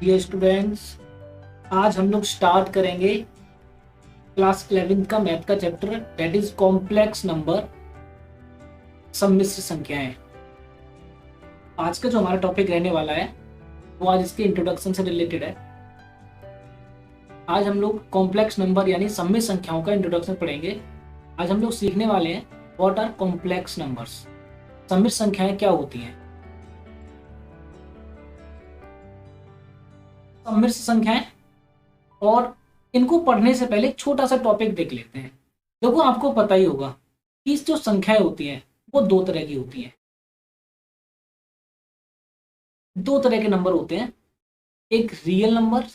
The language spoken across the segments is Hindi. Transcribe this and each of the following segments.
डियर स्टूडेंट्स, आज हम लोग स्टार्ट करेंगे क्लास 11th का मैथ का chapter that is complex number, सम्मिश्र संख्याएं। आज का जो हमारा टॉपिक रहने वाला है वो आज इसके इंट्रोडक्शन से रिलेटेड है। आज हम लोग कॉम्प्लेक्स नंबर यानी सम्मिश्र संख्याओं का इंट्रोडक्शन पढ़ेंगे। आज हम लोग सीखने वाले हैं व्हाट आर कॉम्प्लेक्स नंबर्स, सम्मिश्र संख्याएं क्या होती हैं। सम्मिश्र संख्याएं, और इनको पढ़ने से पहले एक छोटा सा टॉपिक देख लेते हैं। देखो, आपको पता ही होगा कि इस जो संख्याएं होती हैं वो दो तरह की होती हैं। दो तरह के नंबर होते हैं, एक रियल नंबर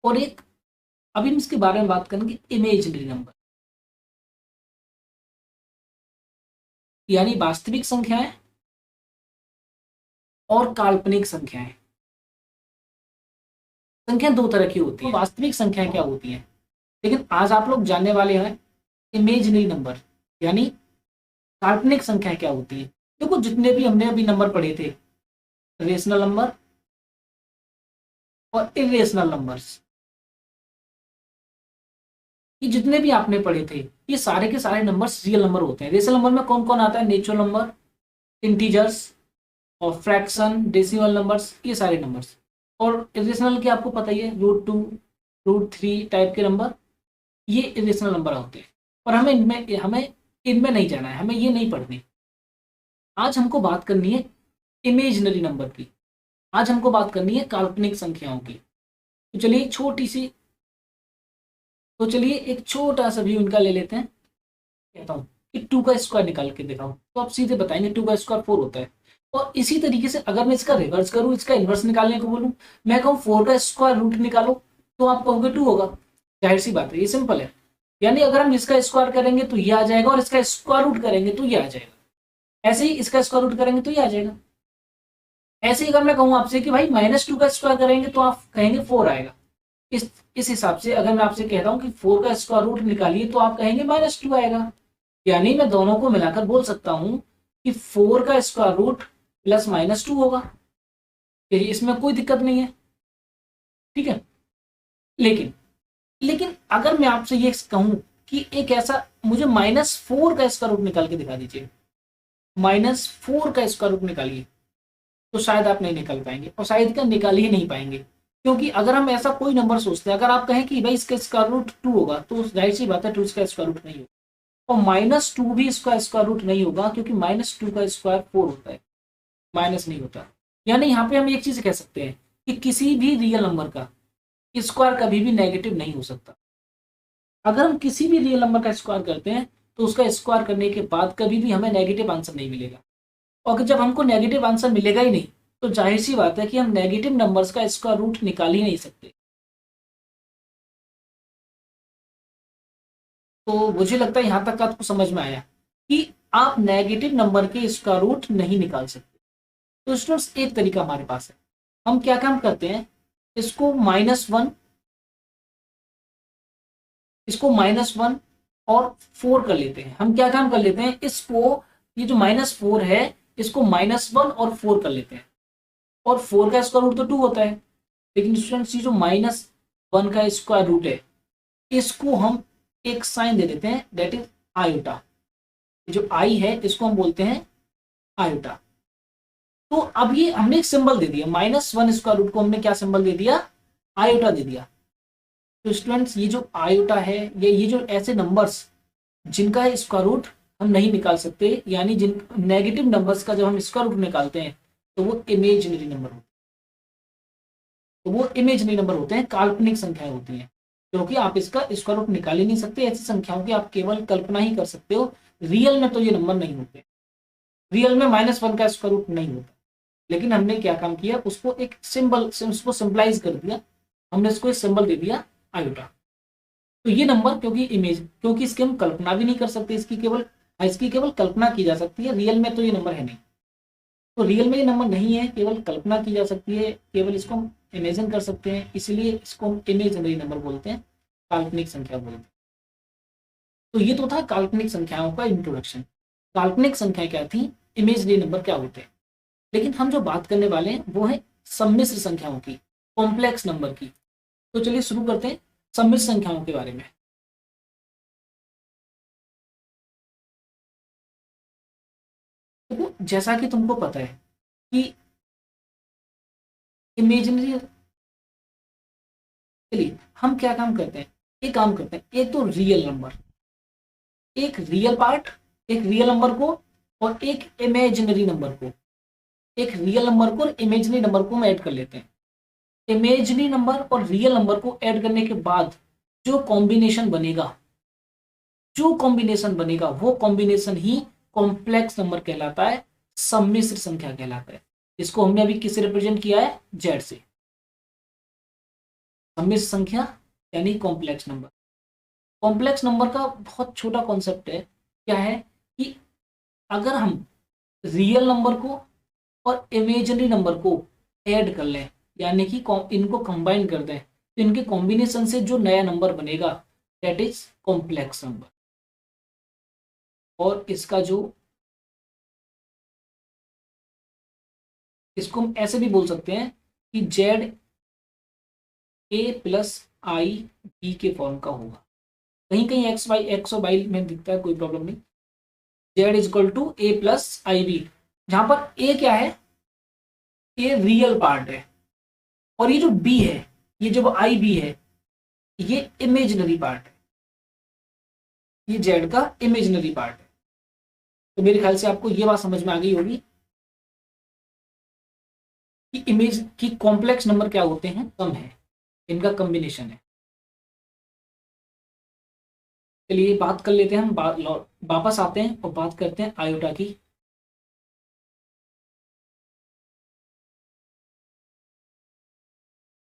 और एक, अभी हम इसके बारे में बात करेंगे, इमेजिनरी नंबर यानी वास्तविक संख्याएं और काल्पनिक संख्याएं। संख्या दो तरह की होती है। वास्तविक संख्याएं क्या होती हैं, लेकिन आज आप लोग जानने वाले हैं इमेजिनरी नंबर यानी काल्पनिक संख्याएं क्या होती है। देखो, जितने भी हमने अभी नंबर पढ़े थे, रेशनल नंबर और इरेशनल नंबर्स, ये जितने भी आपने पढ़े थे ये सारे के सारे नंबर्स रियल नंबर होते हैं। रेशनल नंबर में कौन कौन आता है? नेचुरल नंबर, इंटीजर्स और फ्रैक्शन, डेसिमल नंबर्स, ये सारे नंबर्स। और इरेशनल के आपको पता ही है, √2, √3 टाइप के नंबर, ये इरेशनल नंबर होते हैं। और हमें इनमें नहीं जाना है, हमें ये नहीं पढ़नी। आज हमको बात करनी है इमेजिनरी नंबर की, आज हमको बात करनी है काल्पनिक संख्याओं की। तो चलिए एक छोटा सा व्यू इनका ले लेते हैं। कहता हूँ कि 2 का स्क्वायर निकाल के दिखाओ, तो आप सीधे बताएंगे 2 का स्क्वायर 4 होता है। और इसी तरीके से अगर मैं इसका रिवर्स करूँ, इसका इन्वर्स निकालने को बोलूँ, मैं कहूँ 4 का स्क्वायर रूट निकालो, तो आप कहोगे 2 होगा। जाहिर सी बात है, ये सिंपल है। यानी अगर हम इसका स्क्वायर करेंगे तो ये आ जाएगा, और इसका स्क्वायर रूट करेंगे तो ये आ जाएगा। ऐसे ही इसका स्क्वायर रूट करेंगे तो ये आ जाएगा। ऐसे ही अगर मैं कहूँ आपसे कि भाई -2 का स्क्वायर करेंगे, तो आप कहेंगे 4 आएगा। इस हिसाब से अगर मैं आपसे कहता हूँ कि 4 का स्क्वायर रूट निकालिए, तो आप कहेंगे -2 आएगा। यानी मैं दोनों को मिलाकर बोल सकता हूं कि 4 का स्क्वायर रूट प्लस -2 होगा। फिर इसमें कोई दिक्कत नहीं है, ठीक है। लेकिन लेकिन अगर मैं आपसे ये कहूं कि एक ऐसा, मुझे -4 का स्क्वायर रूट निकाल के दिखा दीजिए, -4 का स्क्वायर रूट निकालिए, तो शायद आप नहीं निकाल पाएंगे, और शायद क्या निकाल ही नहीं पाएंगे। क्योंकि अगर हम ऐसा कोई नंबर सोचते हैं, अगर आप कहें कि भाई इसका स्क्वायर रूट 2 होगा, तो जाहिर सी बात है 2 इसका स्क्वायर रूट नहीं होगा। और -2 भी इसका स्क्वायर रूट नहीं होगा, क्योंकि -2 का स्क्वायर 4 होता है, माइनस नहीं होता। यानी यहाँ पे हम एक चीज कह सकते हैं कि किसी भी रियल नंबर का स्क्वायर कभी भी नेगेटिव नहीं हो सकता। अगर हम किसी भी रियल नंबर का स्क्वायर करते हैं, तो उसका स्क्वायर करने के बाद कभी भी हमें नेगेटिव आंसर नहीं मिलेगा। और जब हमको नेगेटिव आंसर मिलेगा ही नहीं, तो जाहिर सी बात है कि हम नेगेटिव नंबर्स का स्क्वायर रूट निकाल ही नहीं सकते। तो मुझे लगता है यहाँ तक आपको समझ में आया कि आप नेगेटिव नंबर के स्क्वायर रूट नहीं निकाल सकते। तो स्टूडेंट्स, एक तरीका हमारे पास है, हम क्या काम करते हैं, इसको -1, और 4 कर लेते हैं। हम क्या काम कर लेते हैं, इसको, ये जो -4 है, इसको -1 और 4 कर लेते हैं। और 4 का स्क्वायर रूट तो 2 होता है, लेकिन स्टूडेंट्स ये जो -1 का स्क्वायर रूट है, इसको हम एक साइन दे देते हैं, दैट इज आयोटा। जो आई है इसको हम बोलते हैं आयोटा। तो अब ये हमने एक सिंबल दे दिया, -1 स्क्वायर रूट को हमने क्या सिंबल दे दिया, आयोटा दे दिया। तो स्टूडेंट्स, ये जो आयोटा है, ये जो ऐसे नंबर्स जिनका स्क्वायर रूट हम नहीं निकाल सकते, यानी जिन नेगेटिव नंबर्स का जब हम स्क्वायर रूट निकालते हैं, तो वो इमेजिनरी नंबर होते हैं। तो वो इमेजिनरी नंबर होते हैं, काल्पनिक संख्याएं होती हैं, क्योंकि आप इसका स्क्वायर रूट निकाल ही नहीं सकते। ऐसी संख्याओं की आप केवल कल्पना ही कर सकते हो, रियल में तो ये नंबर नहीं होते। रियल में -1 का स्क्वायर रूट नहीं होता। लेकिन हमने क्या काम किया, उसको एक सिंबल से उसको सिंपलाइज कर दिया, हमने इसको एक सिंबल दे दिया आयोटा। तो ये नंबर, क्योंकि इसकी हम कल्पना भी नहीं कर सकते, इसकी केवल कल्पना की जा सकती है, रियल में तो ये नंबर है नहीं। तो रियल में ये नंबर नहीं है, केवल कल्पना की जा सकती है, केवल इसको हम इमेजिन कर सकते हैं, इसलिए इसको हम इमेजिनरी नंबर बोलते हैं, काल्पनिक संख्या बोलते हैं। तो ये तो था काल्पनिक संख्याओं का इंट्रोडक्शन। काल्पनिक संख्या क्या थी, इमेजिनरी नंबर क्या होते हैं। लेकिन हम जो बात करने वाले हैं वो है सम्मिश्र संख्याओं की, कॉम्प्लेक्स नंबर की। तो चलिए शुरू करते हैं सम्मिश्र संख्याओं के बारे में। तो जैसा कि तुमको पता है कि इमेजिनरी, चलिए हम क्या काम करते हैं, एक काम करते हैं, एक तो रियल नंबर, एक रियल पार्ट, एक रियल नंबर को और एक इमेजिनरी नंबर को, एक रियल नंबर को और इमेजिनरी नंबर को हम ऐड कर लेते हैं। इमेजिनरी नंबर और रियल नंबर को ऐड करने के बाद जो कॉम्बिनेशन बनेगा, जो कॉम्बिनेशन बनेगा वो कॉम्बिनेशन ही कॉम्प्लेक्स नंबर कहलाता है, सम्मिश्र संख्या कहलाता है। इसको हमने अभी किससे रिप्रेजेंट किया है, जेड से। सम्मिश्र संख्या यानी कॉम्प्लेक्स नंबर। कॉम्प्लेक्स नंबर का बहुत छोटा कॉन्सेप्ट है, क्या है कि अगर हम रियल नंबर को और इमेजिनरी नंबर को ऐड कर लें, यानी कि इनको कंबाइन कर दें, तो इनके कॉम्बिनेशन से जो नया नंबर बनेगा दैट इज कॉम्प्लेक्स नंबर। और इसका जो, इसको हम ऐसे भी बोल सकते हैं कि Z A plus I B के फॉर्म का होगा। कहीं कहीं एक्स और वाई में दिखता है, कोई प्रॉब्लम नहीं। Z is equal to A plus I B, जहां पर ए क्या है, ए रियल पार्ट है, और ये जो बी है, ये जो आई बी है, ये इमेजिनरी पार्ट है, ये जेड का इमेजिनरी पार्ट है। तो मेरे ख्याल से आपको ये बात समझ में आ गई होगी कि इमेज की कॉम्प्लेक्स नंबर क्या होते हैं, कम है, इनका कॉम्बिनेशन है। चलिए बात कर लेते हैं, हम वापस आते हैं और बात करते हैं आयोटा की।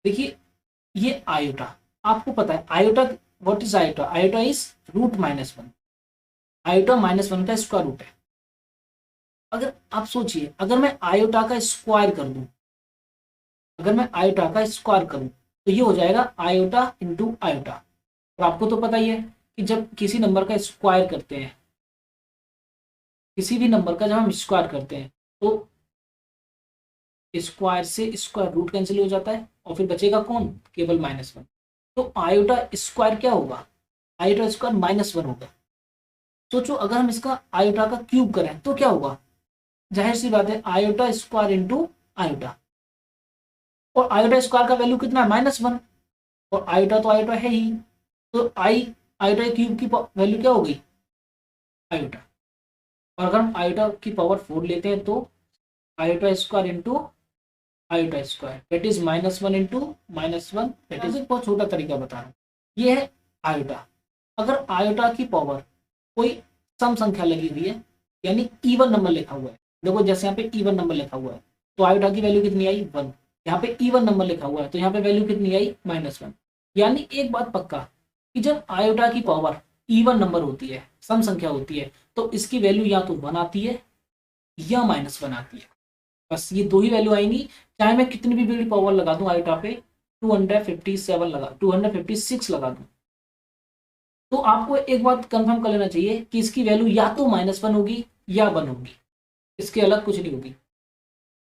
देखिए ये आयोटा, आपको पता है iota, what is iota, iota is √-1। Iota -1 का स्क्वायर रूट है। अगर आप सोचिए, अगर मैं आयोटा का स्क्वायर कर दूं, अगर मैं आयोटा का स्क्वायर करूं तो ये हो जाएगा आयोटा इंटू आयोटा। और आपको तो पता ही है कि जब किसी नंबर का स्क्वायर करते हैं, किसी भी नंबर का जब हम स्क्वायर करते हैं तो स्क्वायर से स्क्वायर रूट कैंसिल हो जाता है और फिर बचेगा कौन, केवल -1। तो आयोटा स्क्वायर क्या होगा, आयोटा स्क्वायर -1 होगा। सोचो अगर हम इसका आयोटा का क्यूब करें तो क्या होगा, जाहिर सी बात है आयोटा स्क्वायर इंटू आयोटा। और आयोटा स्क्वायर का वैल्यू कितना है, -1, और आयोटा तो आयोटा है ही, तो आयोटा क्यूब की वैल्यू क्या होगी, आयोटा। और अगर हम आयोटा की पावर 4 लेते हैं तो iota square into iota square, that is -1 into -1, that is एक बहुत छोटा तरीका बता रहा हूँ। ये है आयोटा। अगर आयोटा की पावर कोई सम संख्या लगी हुई है, यानी इवन नंबर लिखा हुआ है, देखो जैसे यहाँ पे इवन नंबर लिखा हुआ है तो आयोटा की वैल्यू कितनी आई, 1। यहाँ पे इवन नंबर लिखा हुआ है तो यहाँ पे वैल्यू कितनी आई, -1। यानी एक बात पक्का कि जब आयोटा की पावर इवन नंबर होती है, सम संख्या होती है, तो इसकी वैल्यू या तो 1 आती है या -1 आती है। बस ये दो ही वैल्यू आएंगी, चाहे मैं कितनी भी बड़ी पावर लगा दूं आयोटा पे, 257 लगा, 256 लगा दूं, तो आपको एक बात कंफर्म कर लेना चाहिए कि इसकी वैल्यू या तो -1 होगी या 1 होगी, इसके अलग कुछ नहीं होगी।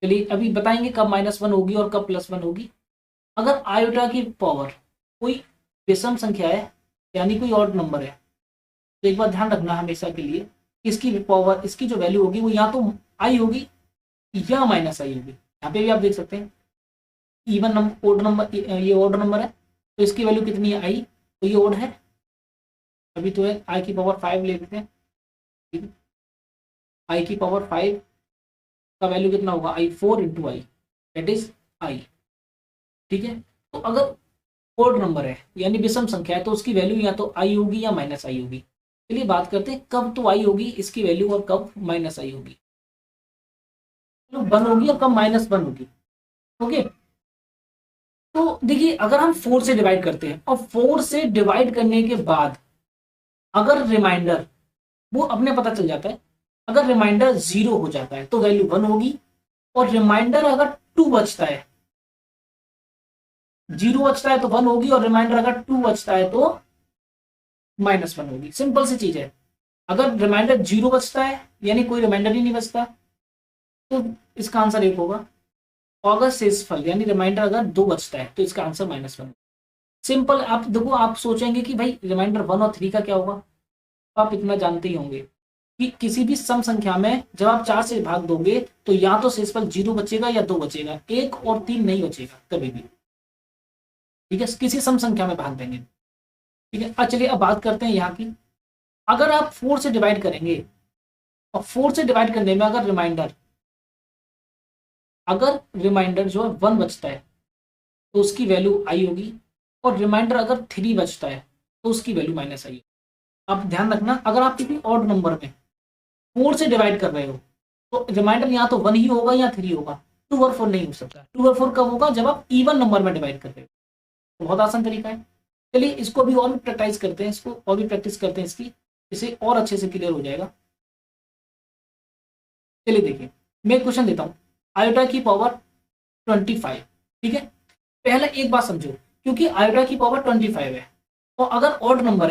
चलिए अभी बताएंगे कब -1 होगी और कब +1 होगी। अगर आयोटा की पावर कोई विषम संख्या है, यानी कोई ऑड नंबर है, तो एक बात ध्यान रखना हमेशा के लिए, इसकी पावर, इसकी जो वैल्यू होगी वो या तो आई होगी या -i होगी। यहाँ पे भी आप देख सकते हैं इवन नंबर, ओड नंबर, ये ओड नंबर है तो इसकी वैल्यू कितनी है, आई, तो ये ओड है। अभी तो है आई की पावर 5 ले लेते हैं, आई की पावर 5 का वैल्यू कितना होगा, आई 4 into I, that is I. ठीक है, तो अगर ओड नंबर है यानी विषम संख्या है तो उसकी वैल्यू या तो आई होगी या -i होगी। चलिए बात करते हैं कब तो आई होगी इसकी वैल्यू और कब -i होगी। 1 होगी और कब -1 होगी। ओके, तो देखिए अगर हम 4 से डिवाइड करते हैं और 4 से डिवाइड करने के बाद अगर रिमाइंडर, वो अपने पता चल जाता है, अगर रिमाइंडर 0 हो जाता है तो वैल्यू 1 होगी, और रिमाइंडर अगर 2 बचता है, 0 बचता है तो 1 होगी, और रिमाइंडर अगर 2 बचता है तो -1 होगी। सिंपल सी चीज है। अगर रिमाइंडर 0 बचता है यानी कोई रिमाइंडर ही नहीं बचता, तो इसका आंसर 1 होगा। और अगर शेषफल यानी रिमाइंडर अगर 2 बचता है तो इसका आंसर -1। सिंपल। आप देखो, आप सोचेंगे कि भाई रिमाइंडर 1 और 3 का क्या होगा, तो आप इतना जानते ही होंगे कि किसी भी सम संख्या में जब आप 4 से भाग दोगे तो या तो शेषफल 0 बचेगा या 2 बचेगा, 1 और 3 नहीं बचेगा कभी भी। ठीक है, किसी सम संख्या में भाग देंगे। ठीक है, चलिए अब बात करते हैं यहाँ की। अगर आप 4 से डिवाइड करेंगे और 4 से डिवाइड करने में अगर रिमाइंडर जो है 1 बचता है तो उसकी वैल्यू आई होगी, और रिमाइंडर अगर 3 बचता है तो उसकी वैल्यू -i होगी। आप ध्यान रखना, अगर आप किसी ऑड नंबर में 4 से डिवाइड कर रहे हो तो रिमाइंडर या तो 1 ही होगा या 3 होगा, 2 और 4 नहीं हो सकता। 2 और 4 कब होगा, जब आप इवन नंबर में डिवाइड कर रहे हो। तो बहुत आसान तरीका है। चलिए इसको भी और भी प्रैक्टिस करते हैं, इसकी, इसे और अच्छे से क्लियर हो जाएगा। चलिए देखिए, मैं एक क्वेश्चन देता हूँ, आयोटा की पावर 25। ठीक है, पहले एक बात समझो, क्योंकि आयोटा की पावर 25 है और अगर ऑड नंबर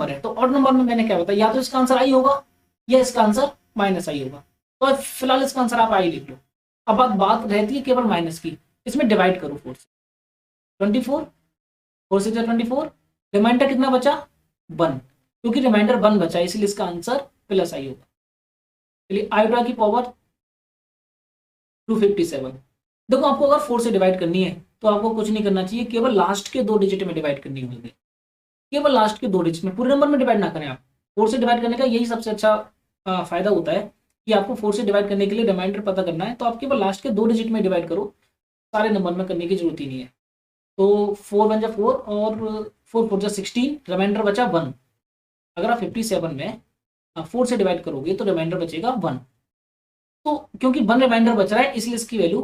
है तो ऑड नंबर में मैंने क्या बताया, या तो इसका आंसर आई होगा या इसका आंसर -i होगा। तो फिलहाल इसका आंसर आप आई लिख लो। अब बात रहती है केवल माइनस की, इसमें डिवाइड करो 4 से। 24, 4 से 24, रिमाइंडर कितना बचा 1, क्योंकि रिमाइंडर 1 बचा इसलिए इसका आंसर +i होगा। चलिए आयोटा की पावर 257। देखो, आपको अगर 4 से डिवाइड करनी है तो आपको कुछ नहीं करना चाहिए, केवल लास्ट के 2 डिजिट में डिवाइड करनी होगी। केवल लास्ट के 2 डिजिट में, पूरे नंबर में डिवाइड ना करें आप। 4 से डिवाइड करने का यही सबसे अच्छा फायदा होता है कि आपको 4 से डिवाइड करने के लिए रिमाइंडर पता करना है, तो आप केवल लास्ट के 2 डिजिट में डिवाइड करो, सारे नंबर में करने की जरूरत ही नहीं है। तो 4 1 जा 4 और 4 4 जा 16, रिमाइंडर बचा 1। अगर आप 57 में 4 से डिवाइड करोगे तो रिमाइंडर बचेगा 1। तो क्योंकि 1 रिमाइंडर बच रहा है इसलिए इसकी वैल्यू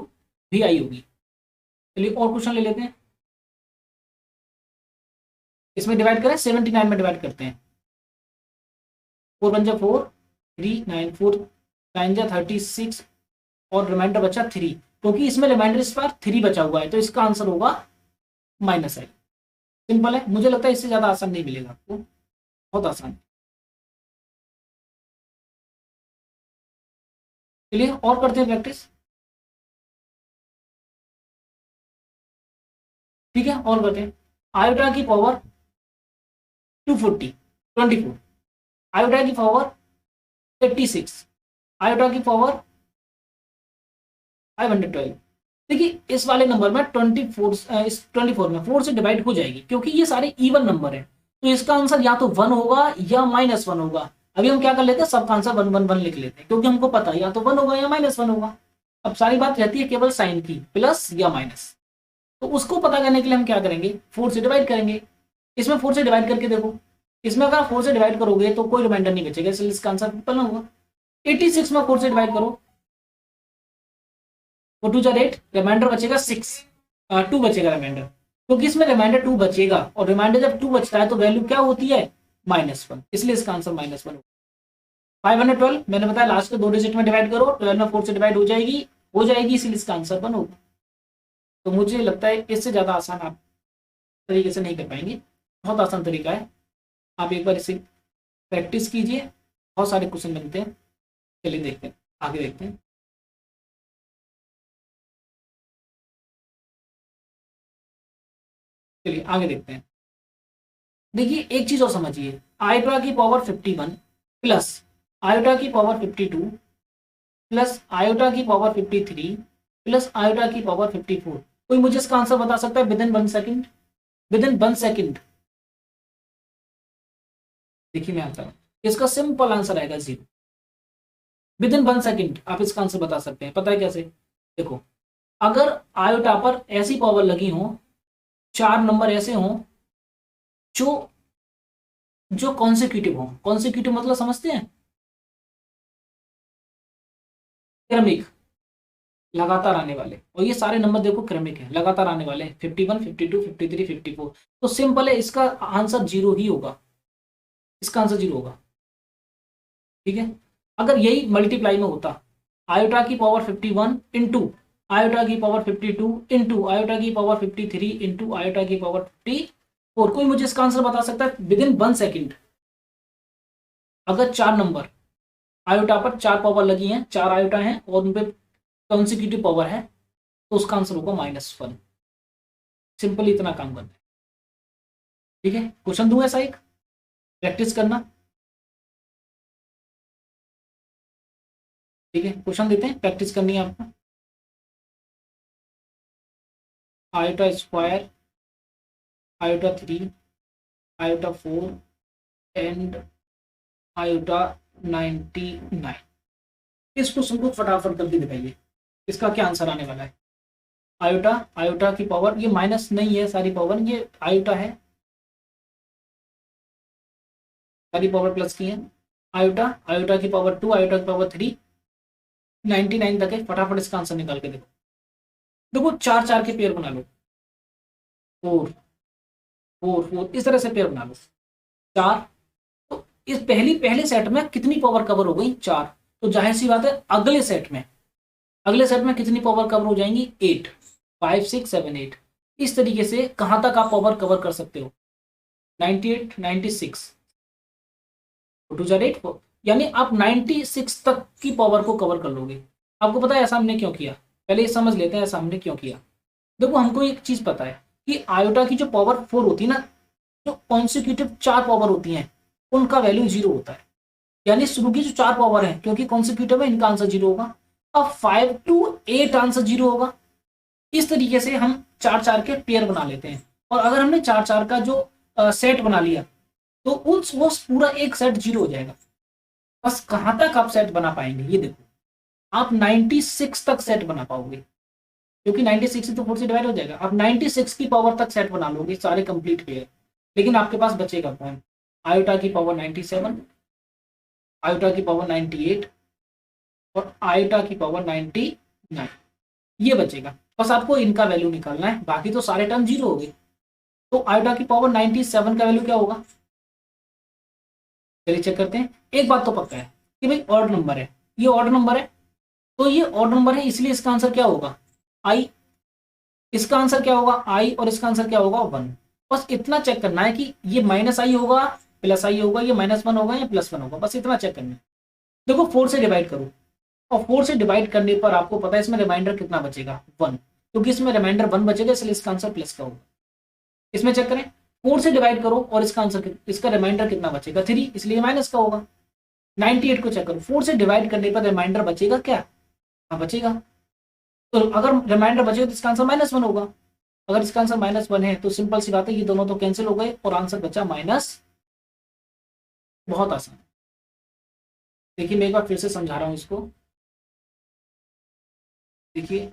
भी आई होगी। चलिए और क्वेश्चन ले लेते हैं। इसमें डिवाइड करें, 79 में डिवाइड करते हैं। 4 1 जा 4, 3 9 4 9 जा 36 और रिमाइंडर बचा 3, क्योंकि इसमें रिमाइंडर इस बार 3 बचा हुआ है तो इसका आंसर होगा -i। सिंपल है, मुझे लगता है इससे ज्यादा आसान नहीं मिलेगा आपको, बहुत आसान। चलिए और करते हैं प्रैक्टिस। ठीक है, और करते हैं। आयोटा की पावर 240 24, आयोटा की पावर 86, आयोटा की पावर 512। देखिए इस वाले नंबर में 24 में 4 से डिवाइड हो जाएगी, क्योंकि ये सारे इवन नंबर है, तो इसका आंसर या तो 1 होगा या -1 होगा। अभी हम क्या कर लेते हैं, सबका आंसर 1 1 1 लिख लेते हैं, क्योंकि हमको पता है या तो 1 होगा या -1 होगा। अब सारी बात रहती है केवल साइन की, प्लस या माइनस। तो उसको पता करने के लिए हम क्या करेंगे, 4 से डिवाइड करेंगे। इसमें 4 से डिवाइड करके देखो, इसमें अगर 4 से डिवाइड करोगे तो कोई रिमाइंडर नहीं बचेगा, इसलिए इसका आंसर ट्रिपल होगा। 86 में 4 से डिवाइड करो, 4 2 जा 8, रिमाइंडर बचेगा 6, 2 बचेगा रिमाइंडर, क्योंकि इसमें रिमाइंडर 2 बचेगा और रिमाइंडर जब 2 बचता है तो वैल्यू क्या होती है -1, इसलिए इसका आंसर -1। 512 मैंने बताया लास्ट के 2 डिजिट में डिवाइड करो, 12 में 4 से डिवाइड हो जाएगी, इसीलिए इसका आंसर 1 होगा। तो मुझे लगता है इससे ज़्यादा आसान आप तरीके से नहीं कर पाएंगे, बहुत आसान तरीका है। आप एक बार इसे प्रैक्टिस कीजिए, बहुत सारे क्वेश्चन बनते हैं। चलिए देखते हैं, आगे देखते हैं। चलिए आगे देखते हैं। देखिए एक चीज और समझिए, आयोटा की पावर 51 प्लस आयोटा की पावर 52 प्लस आयोटा की पावर 53 प्लस आयोटा की पावर 54। कोई मुझे इसका आंसर बता सकता है with in 1 second? With in 1 second देखिए मैं आता हूँ, इसका सिंपल आंसर आएगा 0। विद इन 1 सेकेंड आप इसका आंसर बता सकते हैं। पता है कैसे? देखो, अगर आयोटा पर ऐसी पावर लगी हो, 4 नंबर ऐसे हों जो जो कॉन्सिक्यूटिव हो। कॉन्सिक्यूटिव मतलब समझते हैं? क्रमिक, लगातार आने वाले, और ये सारे नंबर देखो क्रमिक है, लगातार आने वाले 51 52 53 54। तो सिंपल है, इसका आंसर 0 ही होगा, इसका आंसर 0 होगा। ठीक है, अगर यही मल्टीप्लाई में होता, आयोटा की पावर 51 इंटू आयोटा की पावर 52 इंटू आयोटा की पावर 53 इंटू आयोटा की पावर 54, कोई मुझे इसका आंसर बता सकता है विद इन 1 सेकेंड? अगर 4 नंबर आयोटा पर 4 पावर लगी हैं, 4 आयोटा हैं और उन पे कॉन्सिक्यूटिव पावर है, तो उसका आंसर होगा -1। सिंपल इतना काम करना है। ठीक है, क्वेश्चन दूं ऐसा एक, प्रैक्टिस करना। ठीक है, क्वेश्चन देते हैं, प्रैक्टिस करनी है आपको। Iota square, iota 3, iota 4 and iota 99। इस क्वेश्चन को फटाफट करके दिखाइए, इसका क्या आंसर आने वाला है। आयोटा, आयोटा की पावर, ये माइनस नहीं है सारी पावर, ये आयोटा है, सारी पावर प्लस की है। आयोटा, आयोटा की पावर 2, आयोटा की पावर 3, 99 तक है। फटाफट इसका आंसर निकाल के देखो। देखो 4 4 के पेयर बना लो, 4 4 4, इस तरह से पेयर बना लो 4। तो इस पहले सेट में कितनी पावर कवर हो गई, 4। तो जाहिर सी बात है अगले सेट में कितनी पावर कवर हो जाएंगी, 8, 5 6 7 8। इस तरीके से कहां तक आप पावर कवर कर सकते हो, 98 96, 2 4 8 4, यानी आप 96 तक की पावर को कवर कर लोगे। आपको पता है ऐसा हमने क्यों किया, पहले ये समझ लेते हैं ऐसा हमने क्यों किया। देखो हमको एक चीज पता है कि आयोटा की जो पावर 4 होती है ना, जो कॉन्सिक्यूटिव 4 पावर होती हैं उनका वैल्यू 0 होता है। यानी शुरू की जो 4 पावर है, क्योंकि कॉन्सिक्यूटिव है, इनका आंसर 0 होगा। अब 5 to 8 आंसर 0 होगा। इस तरीके से हम 4 4 के पेयर बना लेते हैं। और अगर हमने 4 4 का जो सेट बना लिया, तो उस वो पूरा एक सेट 0 हो जाएगा। बस कहां तक आप सेट बना पाएंगे, ये देखो, आप 96 तक सेट बना पाओगे, क्योंकि 96 तो 4 से डिवाइड हो जाएगा। आप 96 की पावर तक सेट बना लोगे सारे कंप्लीट पेयर। लेकिन आपके पास बचेगा कौन, आयोटा की पावर 97, आयोटा की पावर 98 और आयोटा की पावर 99, ये बचेगा। बस आपको इनका वैल्यू निकालना है, बाकी तो सारे टर्म 0 हो गए। तो आयोटा की पावर 97 का वैल्यू क्या होगा, चलिए चेक करते हैं। एक बात तो पक्का है कि भाई ऑड नंबर है, ये ऑड नंबर है, तो ये ऑड नंबर है, इसलिए इसका आंसर क्या होगा, आई। इसका आंसर क्या होगा, आई, और इसका आंसर क्या होगा, 1। बस इतना चेक करना है कि ये -i होगा, +i होगा, ये -1 होगा या +1 होगा, बस इतना चेक करना है। देखो 4 से डिवाइड करो, और 4 से डिवाइड करने पर आपको पता है इसमें रिमाइंडर कितना बचेगा, 1, क्योंकि इसमें रिमाइंडर 1 बचेगा, इसलिए इसका आंसर प्लस का होगा। इसमें चेक करें, 4 से डिवाइड करो और इसका आंसर, इसका रिमाइंडर कितना बचेगा, 3, इसलिए माइनस का होगा। 98 को चेक करो, 4 से डिवाइड करने पर रिमाइंडर बचेगा क्या, हाँ बचेगा। तो अगर रिमाइंडर बचेगा तो इसका आंसर -1 होगा। अगर इसका आंसर -1 है तो सिंपल सी बात है, ये दोनों तो कैंसिल हो गए और आंसर बचा माइनस। बहुत आसान। देखिए मैं एक बार फिर से समझा रहा हूं इसको, देखिए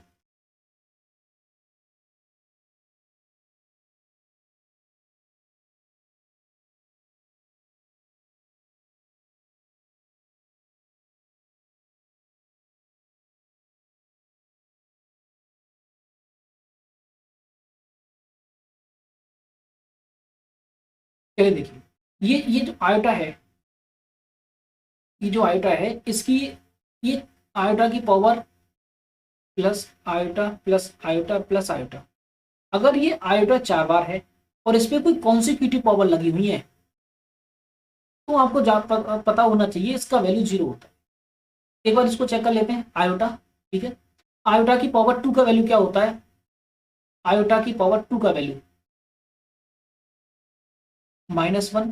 चलिए देखिए, ये जो आयोटा है, ये जो आयोटा है इसकी, ये आयोटा की power plus iota plus iota plus iota, अगर ये आयोटा 4 बार है और इस पर कोई कॉन्सिक्यूटिव पावर लगी हुई है, तो आपको पता होना चाहिए इसका वैल्यू 0 होता है। एक बार इसको चेक कर लेते हैं, आयोटा, ठीक है, आयोटा की पावर 2 का वैल्यू क्या होता है, आयोटा की पावर 2 का वैल्यू -1,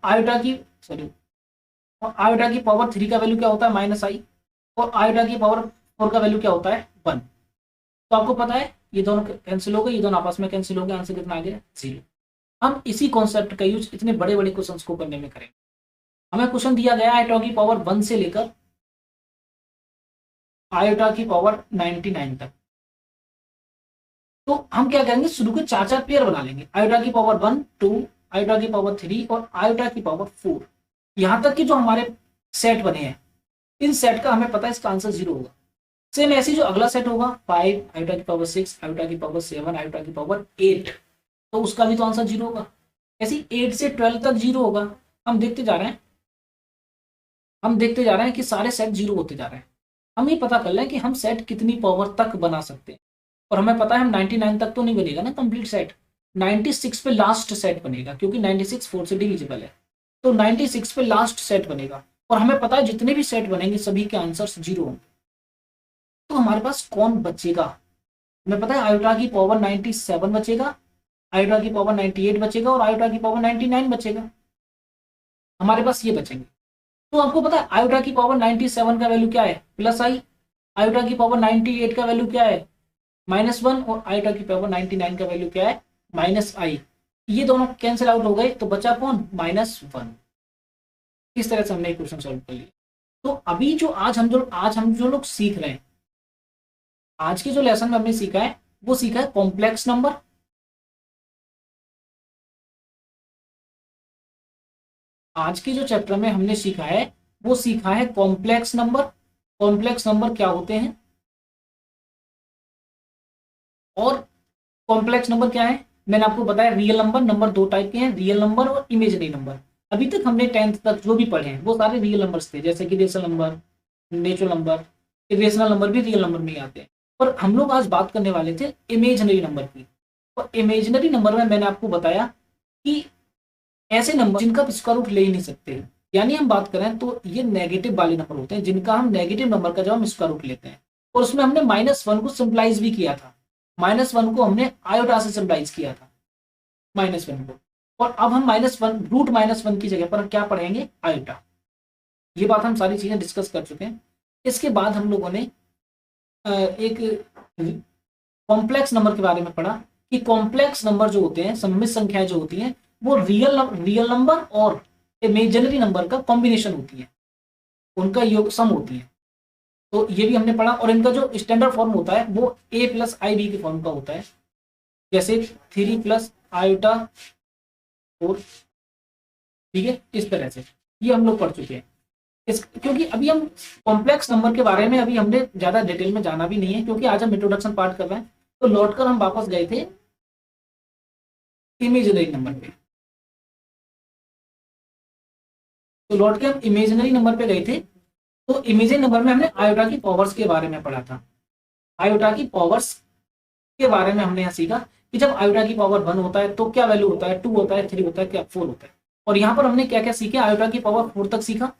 आयोटा की, सॉरी, और आयोटा की पावर 3 का वैल्यू क्या होता है, -i, और आयोटा की पावर 4 का वैल्यू क्या होता है, 1। तो आपको पता है ये दोनों कैंसिल हो गए, ये दोनों आपस में कैंसिल हो गए, आंसर कितना आ गया, 0। हम इसी कॉन्सेप्ट का यूज इतने बड़े बड़े क्वेश्चंस को करने में करेंगे। हमें क्वेश्चन दिया गया आयोटा की पावर 1 से लेकर आयोटा की पावर 99 तक, तो हम क्या करेंगे, शुरू के 4 4 पेयर बना लेंगे, आयोटा की पावर 1 2, आयोटा की पावर 3 और आयोटा की पावर 4। यहां तक कि जो हमारे सेट बने हैं, इन सेट का हमें पता है इसका आंसर 0 होगा। सेम ऐसे जो अगला सेट होगा, 5, आयोटा की पावर 6, आयोटा की पावर 7, आयोटा की पावर 8, तो उसका भी तो आंसर 0 होगा। ऐसे 8 से 12 तक 0 होगा। हम देखते जा रहे हैं, हम देखते जा रहे हैं कि सारे सेट 0 होते जा रहे हैं। हम ये पता कर लें कि हम सेट कितनी पावर तक बना सकते हैं, और हमें पता है हम 99 तक तो नहीं बनेगा ना कंप्लीट सेट, 96 पे लास्ट सेट बनेगा, क्योंकि 96 4 से डिविजिबल है, तो 96 पे लास्ट सेट बनेगा। और हमें पता है जितने भी सेट बनेंगे सभी के आंसर्स 0 होंगे। तो हमारे पास कौन बचेगा? हमें पता है आयोटा की पावर 97 बचेगा, आयोटा की पावर 98 बचेगा और आयोटा की पावर 99 बचेगा। हमारे पास ये बचेंगे। तो आपको पता है आयोटा की पावर 97 का वैल्यू क्या है? प्लस आई। आयोटा की पावर 98 का वैल्यू क्या है? -1। और आयोटा की पावर 99 का वैल्यू क्या है? -i। ये दोनों कैंसिल आउट हो गए तो बचा कौन? -1। इस तरह से हमने क्वेश्चन सॉल्व कर लिया। तो अभी जो आज हम जो लोग सीख रहे हैं, आज के जो लेसन में हमने सीखा है वो सीखा है कॉम्प्लेक्स नंबर। आज के जो चैप्टर में हमने सीखा है वो सीखा है कॉम्प्लेक्स नंबर। कॉम्प्लेक्स नंबर क्या होते हैं और कॉम्प्लेक्स नंबर क्या है? मैंने आपको बताया रियल नंबर, नंबर दो टाइप के हैं, रियल नंबर और इमेजिनरी नंबर। अभी तक हमने 10th तक जो भी पढ़े हैं वो सारे रियल नंबर्स थे, जैसे कि rational number, natural number. Irrational number भी रियल नंबर में ही आते हैं। पर हम लोग आज बात करने वाले थे इमेजिनरी नंबर की। और इमेजिनरी नंबर में मैंने आपको बताया कि ऐसे नंबर जिनका आप स्क्वायर रूट ले ही नहीं सकते, यानी हम बात करें तो ये नेगेटिव वाले नंबर होते हैं जिनका हम नेगेटिव नंबर का जब हम स्क्वायर रूट लेते हैं। और उसमें हमने -1 को सिंप्लाइज भी किया था, -1 को हमने आयोटा से सिंप्लाइज किया था, -1 को। और अब हम -1 √-1 की जगह पर क्या पढ़ेंगे? आयोटा। ये बात हम सारी चीजें डिस्कस कर चुके हैं। इसके बाद हम लोगों ने एक कॉम्प्लेक्स नंबर के बारे में पढ़ा कि कॉम्प्लेक्स नंबर जो होते हैं, सममित संख्याएं जो होती हैं, वो रियल नंबर और इमेजिनरी नंबर का कॉम्बिनेशन होती है, उनका योग सम होती है। तो ये भी हमने पढ़ा। और इनका जो स्टैंडर्ड फॉर्म होता है वो a+ib के फॉर्म का होता है, जैसे 3 + आयोटा 4। ठीक है, इस तरह से ये हम लोग पढ़ चुके हैं। क्योंकि अभी हम कॉम्प्लेक्स नंबर के बारे में अभी हमने ज्यादा डिटेल में जाना भी नहीं है, क्योंकि आज हम इंट्रोडक्शन पार्ट कर रहे हैं। तो लौटकर हम वापस गए थे इमेजिनरी नंबर पे। तो लौट के हम इमेजिनरी नंबर पे गए थे। तो इमेजिनरी नंबर में हमने आयोटा की पावर्स के बारे में पढ़ा था। आयोटा की पावर्स के बारे में हमने यहाँ सीखा कि जब आयोटा की पावर 1 होता है तो क्या वैल्यू होता है? 2 होता है, 3 होता है, क्या 4 होता है। और यहाँ पर हमने क्या क्या सीखे? आयोटा की पावर 4 तक सीखा।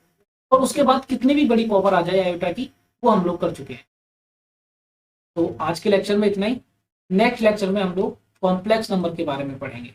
और उसके बाद कितनी भी बड़ी पावर आ जाए आयोटा की, वो हम लोग कर चुके हैं। तो आज के लेक्चर में इतना ही। नेक्स्ट लेक्चर में हम लोग कॉम्प्लेक्स नंबर के बारे में पढ़ेंगे।